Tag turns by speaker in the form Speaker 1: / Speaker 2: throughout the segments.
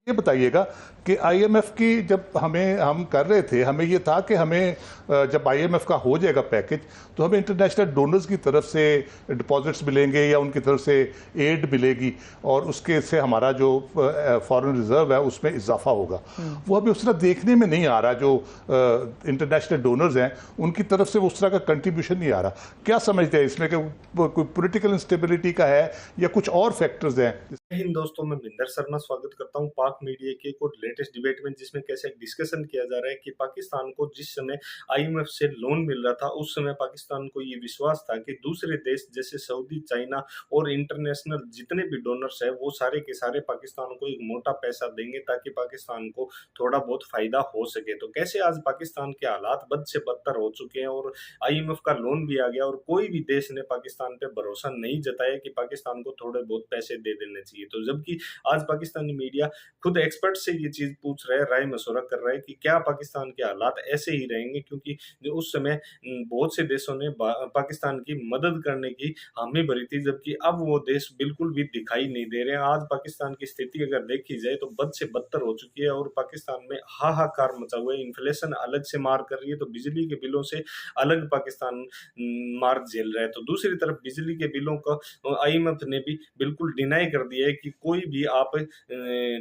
Speaker 1: ये बताइएगा कि आईएमएफ की जब हम कर रहे थे, हमें ये था कि हमें जब आईएमएफ का हो जाएगा पैकेज तो हमें इंटरनेशनल डोनर्स की तरफ से डिपॉजिट्स मिलेंगे या उनकी तरफ से एड मिलेगी और उसके से हमारा जो फॉरेन रिजर्व है उसमें इजाफा होगा। वो अभी उस तरह देखने में नहीं आ रहा। जो इंटरनेशनल डोनर्स हैं उनकी तरफ से उस तरह का कंट्रीब्यूशन नहीं आ रहा। क्या समझते हैं इसमें कि कोई पॉलिटिकल इंस्टेबिलिटी का है या कुछ और फैक्टर्स हैं?
Speaker 2: हिंद दोस्तों, मैं मिंदर शर्मा स्वागत करता हूं पाक मीडिया के एक और लेटेस्ट डिबेट में, जिसमें कैसे एक डिस्कशन किया जा रहा है कि पाकिस्तान को जिस समय आईएमएफ से लोन मिल रहा था उस समय पाकिस्तान को ये विश्वास था कि दूसरे देश जैसे सऊदी, चाइना और इंटरनेशनल जितने भी डोनर्स है वो सारे के सारे पाकिस्तान को एक मोटा पैसा देंगे ताकि पाकिस्तान को थोड़ा बहुत फायदा हो सके। तो कैसे आज पाकिस्तान के हालात बद से बदतर हो चुके हैं और आईएमएफ का लोन भी आ गया और कोई भी देश ने पाकिस्तान पे भरोसा नहीं जताया कि पाकिस्तान को थोड़े बहुत पैसे दे देने चाहिए। तो जबकि आज पाकिस्तानी मीडिया खुद एक्सपर्ट से ये चीज पूछ रहा है, राय मशवरा कर रहा है कि क्या पाकिस्तान के हालात ऐसे ही रहेंगे, क्योंकि जो उस समय बहुत से देशों ने पाकिस्तान की मदद करने की हामी भरी थी, जबकि अब वो देश बिल्कुल भी दिखाई नहीं दे रहे हैं। आज पाकिस्तान की स्थिति अगर देखी जाए तो बद से बदतर हो चुकी है और पाकिस्तान में हाहाकार मचा हुआ है। इन्फ्लेशन अलग से मार कर रही है, तो बिजली के बिलों से अलग पाकिस्तान मार झेल रहा है। तो दूसरी तरफ बिजली के बिलों का आईएमएफ ने भी बिल्कुल डिनाई कर दिया है कि कोई भी आप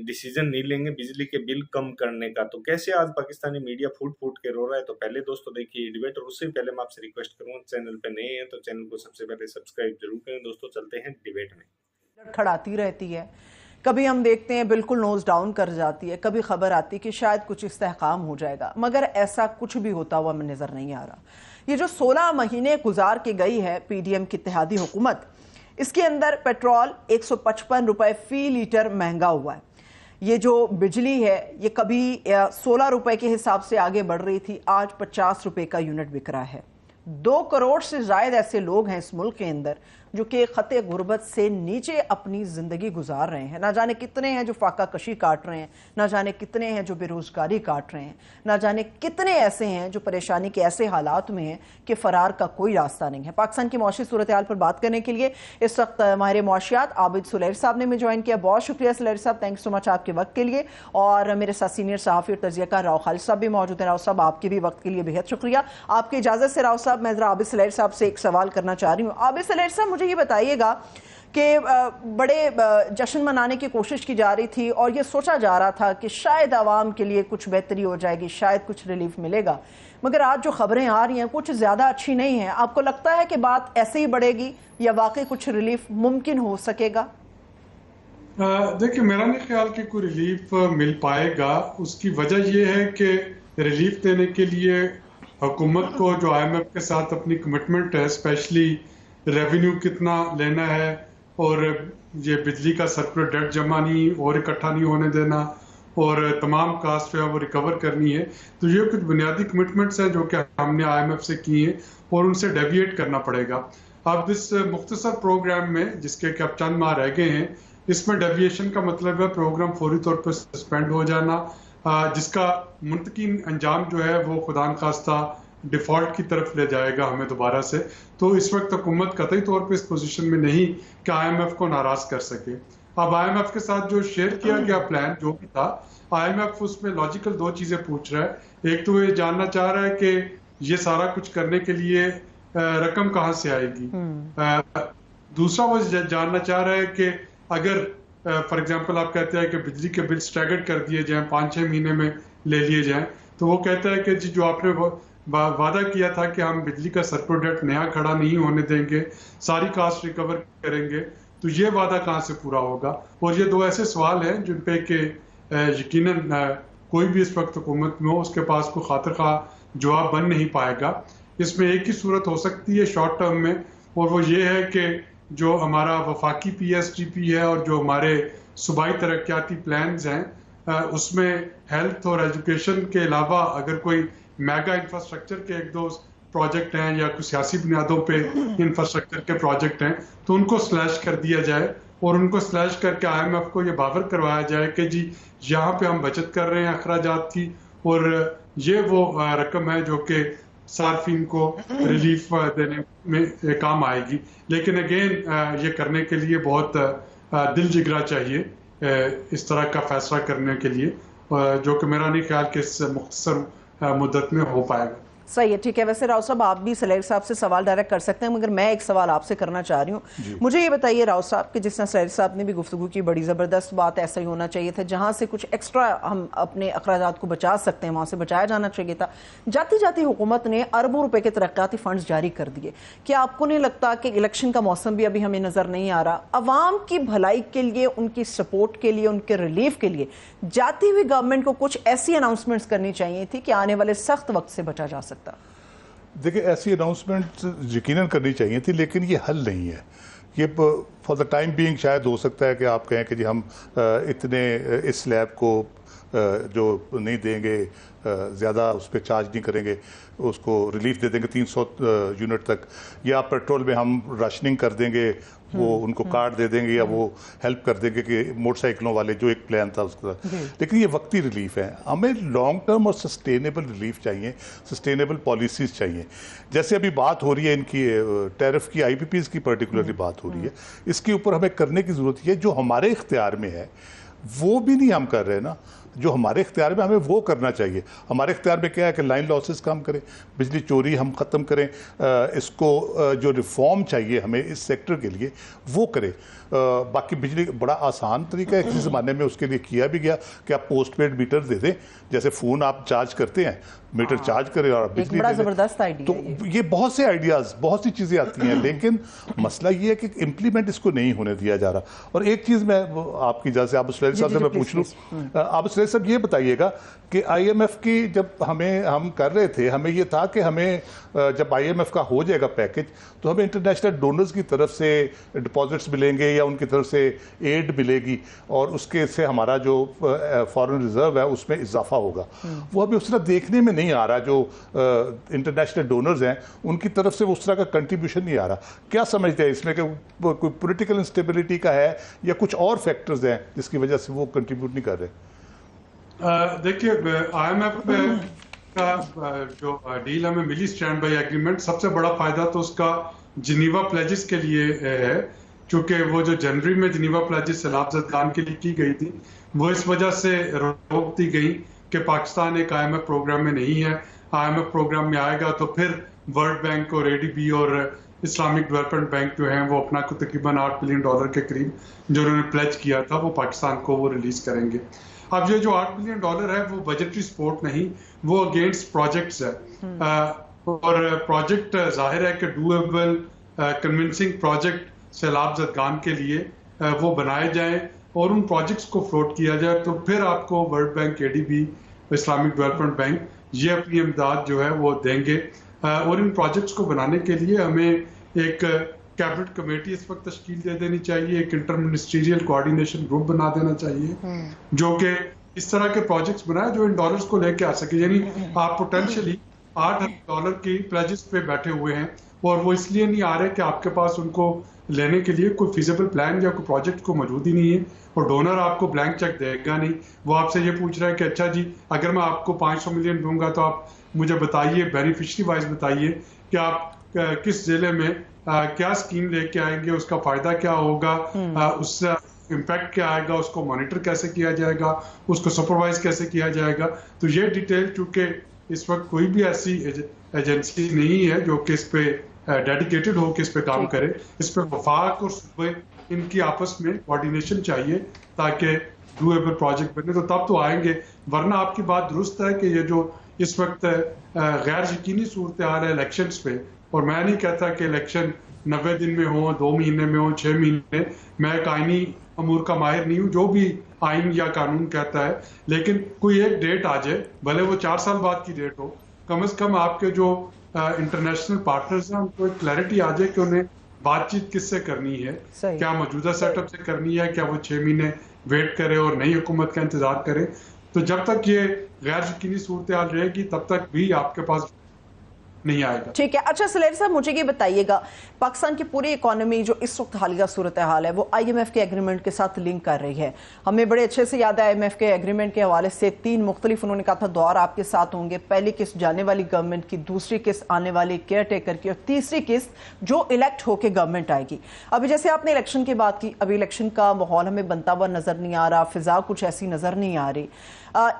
Speaker 2: डिसीजन नहीं लेंगे बिजली के बिल कम करने का। तो कैसे आज पाकिस्तानी मीडिया फूट फूट के रो रहा है। तो पहले दोस्तों देखिए डिबेट, और उससे पहले मैं आपसे रिक्वेस्ट करूंगा चैनल पे नए हैं तो चैनल को सबसे पहले सब्सक्राइब जरूर करें। दोस्तों चलते हैं डिबेट में।
Speaker 3: खड़ाती रहती है, कभी हम देखते हैं बिल्कुल नोज डाउन कर जाती है, कभी खबर आती है कि शायद कुछ इस्तेहकाम हो जाएगा, मगर ऐसा कुछ भी होता हुआ हमें नजर नहीं आ रहा। ये जो 16 महीने गुजार के गई है पीडीएम की इत्तेहादी हुकूमत, इसके अंदर पेट्रोल 155 रुपए फी लीटर महंगा हुआ है। ये जो बिजली है ये कभी 16 रुपए के हिसाब से आगे बढ़ रही थी, आज 50 रुपए का यूनिट बिक रहा है। 2 करोड़ से ज्यादा ऐसे लोग हैं इस मुल्क के अंदर जो कि खते गुर्बत से नीचे अपनी जिंदगी गुजार रहे हैं। ना जाने कितने हैं जो फाका कशी काट रहे हैं, ना जाने कितने हैं जो बेरोजगारी काट रहे हैं, ना जाने कितने ऐसे हैं जो परेशानी के ऐसे हालात में हैं कि फरार का कोई रास्ता नहीं है। पाकिस्तान की मौशी सूरत हाल पर बात करने के लिए इस वक्त माहिर मुआशियात आबिद सुलेर साहब ने मुझे ज्वाइन किया। बहुत शुक्रिया सुलेर साहब, थैंक यू सो मच आपके वक्त के लिए। और मेरे साथ सीनियर सहाफ़ी और तजियाकार राव खालिद साहब भी मौजूद हैं। राव साहब आपके भी वक्त के लिए बेहद शुक्रिया। आपकी इजाज़त से राव साहब मैं ज़रा आबिद सुलेर साहब से एक सवाल करना चाह रही हूँ। आबिद सुलेर साहब, मुझे ये बताइएगा कि बड़े जश्न मनाने की कोशिश की जा रही थी और ये सोचा जा रहा था कि शायद आवाम के लिए कुछ बेहतरी हो जाएगी, शायद कुछ रिलीफ मिलेगा, मगर आज जो खबरें आ रही हैं कुछ ज़्यादा अच्छी नहीं है। आपको लगता है कि बात ऐसे ही बढ़ेगी या वाकई कुछ रिलीफ मुमकिन हो सकेगा?
Speaker 4: देखिए, मेरा नहीं ख्याल कि कोई रिलीफ मिल पाएगा। उसकी वजह यह है कि रिलीफ देने के लिए हुकूमत को जो आईएमएफ के साथ अपनी कमिटमेंट है, स्पेशली रेवेन्यू कितना लेना है और ये बिजली का सरप्लस डेट जमा नहीं और इकट्ठा नहीं होने देना और तमाम कास्ट जो है वो रिकवर करनी है। तो ये कुछ बुनियादी कमिटमेंट्स हैं जो कि हमने आईएमएफ से की हैं और उनसे डेविएट करना पड़ेगा। अब इस मुख्तसर प्रोग्राम में जिसके कि अब चंद माह रह गए हैं, इसमें डेविएशन का मतलब है प्रोग्राम फौरी तौर पर सस्पेंड हो जाना, जिसका मुंतकिन अंजाम जो है वो खुदा न खास्ता डिफॉल्ट की तरफ ले जाएगा हमें दोबारा से। तो इस वक्त हुकूमत कतई तौर पे इस पोजीशन में नहीं कि आईएमएफ को नाराज कर सके। अब आईएमएफ के साथ जो शेयर किया गया प्लान जो भी था, आईएमएफ उसमें लॉजिकल 2 चीजें पूछ रहा है। एक तो ये जानना चाह रहा है कि ये सारा कुछ करने के लिए रकम कहाँ से आएगी। दूसरा वो जानना चाह रहा है कि अगर फॉर एग्जाम्पल आप कहते हैं कि बिजली के बिल स्टैगर्ड कर दिए जाएं, 5-6 महीने में ले लिए जाएं, तो वो कहता है कि जी जो आपने वादा किया था कि हम बिजली का सरप्लस डेट नया खड़ा नहीं होने देंगे, सारी कास्ट रिकवर करेंगे, तो ये वादा कहाँ से पूरा होगा। और ये 2 ऐसे सवाल हैं जिन पे कि यकीनन कोई भी इस वक्त हुकूमत में हो उसके पास कोई खातिर खा जवाब बन नहीं पाएगा। इसमें एक ही सूरत हो सकती है शॉर्ट टर्म में, और वो ये है कि जो हमारा वफाकी पीएसटीपी है और जो हमारे सूबाई तरक्याती प्लान्स हैं उसमें हेल्थ और एजुकेशन के अलावा अगर कोई मेगा इंफ्रास्ट्रक्चर के 1-2 प्रोजेक्ट हैं या कुछ सियासी बुनियादों पे इंफ्रास्ट्रक्चर के प्रोजेक्ट हैं तो उनको स्लैश कर दिया जाए और उनको स्लैश करके आईएमएफ को ये बावर करवाया जाए कि जी यहाँ पे हम बचत कर रहे हैं अखराजात की और ये वो रकम है जो कि सार्फिन को रिलीफ देने में काम आएगी। लेकिन अगेन ये करने के लिए बहुत दिल जिगरा चाहिए इस तरह का फैसला करने के लिए, जो कि मेरा नहीं ख्याल कि इस मुख्तसर मुद्दत में हो पाएगा।
Speaker 3: सही है, ठीक है। वैसे राव साहब, आप भी सलेर साहब से सवाल डायरेक्ट कर सकते हैं, मगर मैं एक सवाल आपसे करना चाह रही हूँ। मुझे ये बताइए राव साहब कि जिस तरह सलेर साहब ने भी गुफ्तगू की, बड़ी ज़बरदस्त बात, ऐसा ही होना चाहिए था। जहाँ से कुछ एक्स्ट्रा हम अपने अखराजात को बचा सकते हैं, वहाँ से बचाया जाना चाहिए था। जाती जाती हुकूमत ने अरबों रुपए के तरक्याती फंड्स जारी कर दिए। क्या आपको नहीं लगता कि इलेक्शन का मौसम भी अभी हमें नज़र नहीं आ रहा? अवाम की भलाई के लिए, उनकी सपोर्ट के लिए, उनके रिलीफ के लिए जाती हुई गवर्नमेंट को कुछ ऐसी अनाउंसमेंट्स करनी चाहिए थी कि आने वाले सख्त वक्त से बचा जा सकता।
Speaker 1: देखिए, ऐसी अनाउंसमेंट यकीनन करनी चाहिए थी, लेकिन ये हल नहीं है। ये फॉर द टाइम बीइंग शायद हो सकता है कि आप कहें कि जी हम इतने इस स्लैब को जो नहीं देंगे, ज़्यादा उस पर चार्ज नहीं करेंगे, उसको रिलीफ दे देंगे 300 यूनिट तक, या पेट्रोल में हम राशनिंग कर देंगे, वो उनको कार्ड दे देंगे, या वो हेल्प कर देंगे कि मोटरसाइकिलों वाले, जो एक प्लान था उसका। लेकिन ये वक्ती रिलीफ है। हमें लॉन्ग टर्म और सस्टेनेबल रिलीफ चाहिए, सस्टेनेबल पॉलिसीज़ चाहिए। जैसे अभी बात हो रही है इनकी टैरिफ की, IPPs की पर्टिकुलरली बात हो रही है, इसके ऊपर हमें करने की ज़रूरत है। जो हमारे इख्तियार में है वो भी नहीं हम कर रहे ना, जो हमारे इख्तियार में हमें वो करना चाहिए। हमारे इख्तियार में क्या है कि लाइन लॉसेस कम करें, बिजली चोरी हम ख़त्म करें, इसको जो रिफॉर्म चाहिए हमें इस सेक्टर के लिए वो करें। बाकी बिजली बड़ा आसान तरीका है, किसी ज़माने में उसके लिए किया भी गया कि आप पोस्ट पेड मीटर दे दें, जैसे फ़ोन आप चार्ज करते हैं, मीटर चार्ज करें और बिजली
Speaker 3: बड़ा ज़बरदस्त आइडिया है।
Speaker 1: तो ये बहुत से आइडियाज़, बहुत सी चीज़ें आती हैं, लेकिन मसला ये है कि इम्प्लीमेंट इसको नहीं होने दिया जा रहा। और एक चीज़ मैं आपकी इजाज़त से आबू सलेर साहब से मैं पूछ लूँ, आबू सलेर साहब ये बताइएगा कि IMF की जब हम कर रहे थे, हमें ये था कि हमें जब IMF का हो जाएगा पैकेज तो हमें इंटरनेशनल डोनर्स की तरफ से डिपॉजिट्स मिलेंगे या उनकी तरफ से एड मिलेगी, और उसके से हमारा जो फॉरेन रिजर्व है उसमें इजाफा होगा। वो अभी उस तरह देखने में नहीं आ रहा। जो इंटरनेशनल डोनर्स हैं उनकी तरफ से उस तरह का कंट्रीब्यूशन नहीं आ रहा। क्या समझते हैं इसमें कि कोई पॉलिटिकल इंस्टेबिलिटी का है या कुछ और फैक्टर्स हैं जिसकी वजह से वो कंट्रीब्यूट नहीं कर रहे?
Speaker 4: देखिए, IMF का जो डील हमें मिली, स्टैंड बाय एग्रीमेंट, सबसे बड़ा फायदा तो उसका जिनीवा प्लेजेस के लिए है, क्योंकि वो जो जनवरी में जिनीवा प्लेजेस सैलाब ज़दगान के लिए की गई थी, वो इस वजह से रोक दी गई कि पाकिस्तान एक IMF प्रोग्राम में नहीं है। IMF प्रोग्राम में आएगा तो फिर वर्ल्ड बैंक और ADB और इस्लामिक डेवलपमेंट बैंक जो हैं वो अपना को तकरीबन $8 बिलियन के करीब जो उन्होंने प्लेज किया था वो पाकिस्तान को वो रिलीज करेंगे। अब ये जो $8 बिलियन है वो बजटरी सपोर्ट नहीं, वो अगेंस्ट प्रोजेक्ट्स है। और प्रोजेक्ट जाहिर है कि डूएबल कन्विंसिंग प्रोजेक्ट सैलाब ज़दगान के लिए वो बनाए जाएं और उन प्रोजेक्ट्स को फ्लोट किया जाए, तो फिर आपको world bank, ADB, Islamic development bank ये अपनी इमदाद जो है वो देंगे। और इन प्रोजेक्ट्स को बनाने के लिए हमें एक कैबिनेट कमेटी इस वक्त तश्कील दे देनी चाहिए, एक इंटर मिनिस्ट्रियल कोऑर्डिनेशन ग्रुप बना देना चाहिए जो कि इस तरह के प्रोजेक्ट्स बनाए जो इन डॉलर्स को लेके आ सके। यानी आप पोटेंशियली $8 की प्लेजेस पे बैठे हुए हैं और वो इसलिए नहीं आ रहे कि आपके पास उनको लेने के लिए कोई फिजिबल प्लान या कोई प्रोजेक्ट को मौजूद ही नहीं है, और डोनर आपको ब्लैंक चेक देगा नहीं। वो आपसे ये पूछ रहा है कि अच्छा जी, अगर मैं आपको 500 मिलियन दूंगा तो आप मुझे बताइए, बेनिफिशरी वाइज बताइए कि आप किस जिले में क्या स्कीम लेके आएंगे, उसका फायदा क्या होगा, उससे इम्पैक्ट क्या आएगा, उसको मॉनिटर कैसे किया जाएगा, उसको सुपरवाइज कैसे किया जाएगा। तो ये डिटेल, चूंकि इस वक्त कोई भी ऐसी एजेंसी नहीं है जो कि इस पे डेडिकेटेड हो कि इस पे काम करे, इस पे वफाक और सूबे इनकी आपस में कोऑर्डिनेशन चाहिए ताकि डूएबल प्रोजेक्ट बने, तो तब तो आएंगे। वरना आपकी बात दुरुस्त है कि ये जो इस वक्त गैर यकीनी सूरत हाल है इलेक्शंस पे, और मैं नहीं कहता कि इलेक्शन 90 दिन में हो, 2 महीने में हो, 6 महीने, मैं एक आईनी अमूर का माहिर नहीं हूँ, जो भी आइन या कानून कहता है, लेकिन कोई एक डेट आ जाए, भले वो 4 साल बाद की डेट हो, कम से कम आपके जो इंटरनेशनल पार्टनर्स हैं उनको एक क्लैरिटी आ जाए कि उन्हें बातचीत किससे करनी है, क्या मौजूदा सेटअप से करनी है, क्या वो 6 महीने वेट करे और नई हुकूमत का इंतजार करे। तो जब तक ये गैर यकीनी सूरत हाल रहेगी तब तक भी आपके पास नहीं आएगा।
Speaker 3: ठीक है। अच्छा सलेर साहब, मुझे ये बताइएगा, पाकिस्तान की पूरी इकोनॉमी जो इस वक्त हालिया सूरत हाल है वो आईएमएफ के एग्रीमेंट के साथ लिंक कर रही है। हमें बड़े अच्छे से याद है आईएमएफ के एग्रीमेंट के हवाले से 3 मुख्तलिफ उन्होंने कहा था दौर आपके साथ होंगे। पहली किस्त जाने वाली गवर्नमेंट की, दूसरी किस्त आने वाली केयर टेकर की, और तीसरी किस्त जो इलेक्ट होकर गवर्नमेंट आएगी। अभी जैसे आपने इलेक्शन की बात की, अभी इलेक्शन का माहौल हमें बनता हुआ नजर नहीं आ रहा, फिजा कुछ ऐसी नजर नहीं आ रही।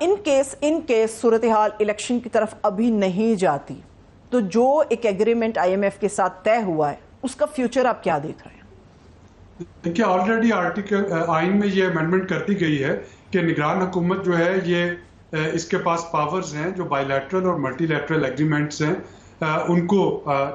Speaker 3: In case Surat hall election की तरफ अभी नहीं जाती, तो जो एक एग्रीमेंट आईएमएफ के साथ तय हुआ है उसका फ्यूचर आप क्या देख रहे हैं?
Speaker 4: देखिए, ऑलरेडी आर्टिकल आइन में ये अमेंडमेंट कर दी गई है कि निगरान हुकूमत जो है ये इसके पास पावर्स हैं जो बायलैटरल और मल्टीलैटरल एग्रीमेंट्स हैं उनको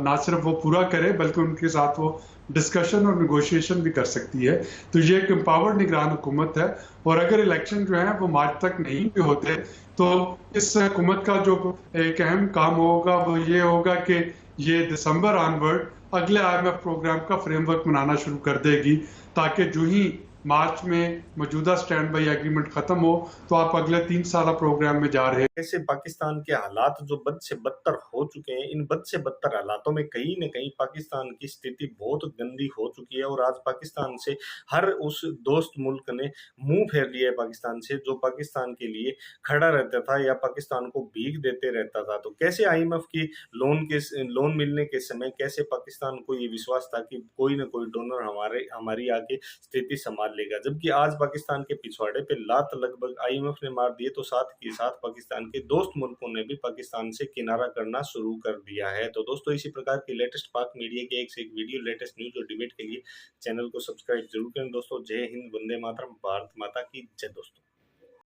Speaker 4: ना सिर्फ वो पूरा करे बल्कि उनके साथ वो डिस्कशन और निगोशिएशन भी कर सकती है। तो ये एक एम्पावर्ड निगरान हुकूमत है। और अगर इलेक्शन जो है वो मार्च तक नहीं भी होते तो इस हुकूमत का जो एक अहम काम होगा वो ये होगा कि ये दिसंबर ऑनवर्ड अगले आईएमएफ प्रोग्राम का फ्रेमवर्क बनाना शुरू कर देगी, ताकि जो ही मार्च में मौजूदा स्टैंड बाई एग्रीमेंट खत्म हो तो आप अगले 3 साल प्रोग्राम में जा रहे हैं।
Speaker 2: ऐसे पाकिस्तान के हालात जो बद से बदतर हो चुके हैं, इन बद से बदतर हालातों में कहीं न कहीं पाकिस्तान की स्थिति बहुत गंदी हो चुकी है। और आज पाकिस्तान से हर उस दोस्त मुल्क ने मुंह फेर लिया है पाकिस्तान से, जो पाकिस्तान के लिए खड़ा रहता था या पाकिस्तान को भीख देते रहता था। तो कैसे आईएमएफ की लोन मिलने के समय कैसे पाकिस्तान को ये विश्वास था कि कोई न कोई डोनर हमारी आके स्थिति संभाल लेगा, जबकि आज पाकिस्तान के पिछवाड़े पे लात लगभग आईएमएफ ने मार दिए, तो साथ के साथ पाकिस्तान के दोस्त मुल्कों ने भी पाकिस्तान से किनारा करना शुरू कर दिया है। तो दोस्तों, इसी प्रकार की लेटेस्ट पाक मीडिया के एक से एक वीडियो, लेटेस्ट न्यूज और डिबेट के लिए चैनल को सब्सक्राइब जरूर करें। दोस्तों, जय हिंद, वंदे मातरम, भारत माता की जय। दोस्तों।